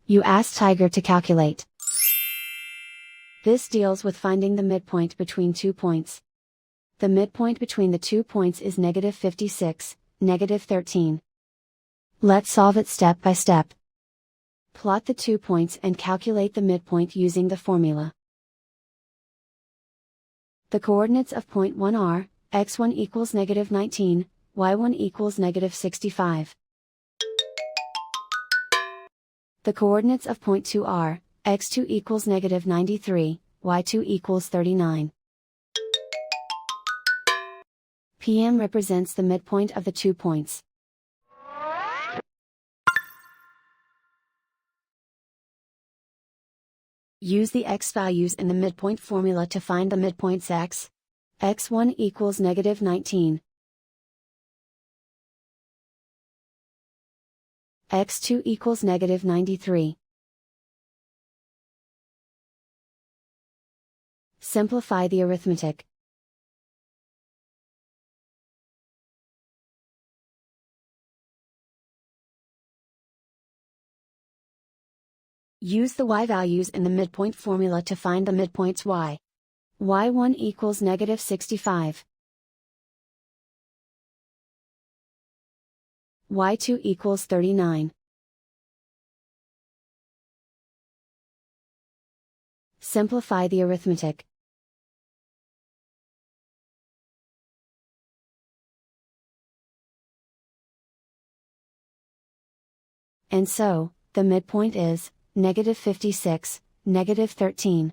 You ask Tiger to calculate. This deals with finding the midpoint between 2 points. The midpoint between the 2 points is -56, -13. Let's solve it step by step. Plot the 2 points and calculate the midpoint using the formula. The coordinates of point 1 are, x1 equals -19, y1 equals -65. The coordinates of point 2 are, x2 equals -93, y2 equals 39. PM represents the midpoint of the 2 points. Use the x values in the midpoint formula to find the midpoints x. x1 equals -19. x2 equals -93. Simplify the arithmetic. Use the y values in the midpoint formula to find the midpoints y. y1 equals -65. y2 equals 39. Simplify the arithmetic. And so, the midpoint is -56, -13.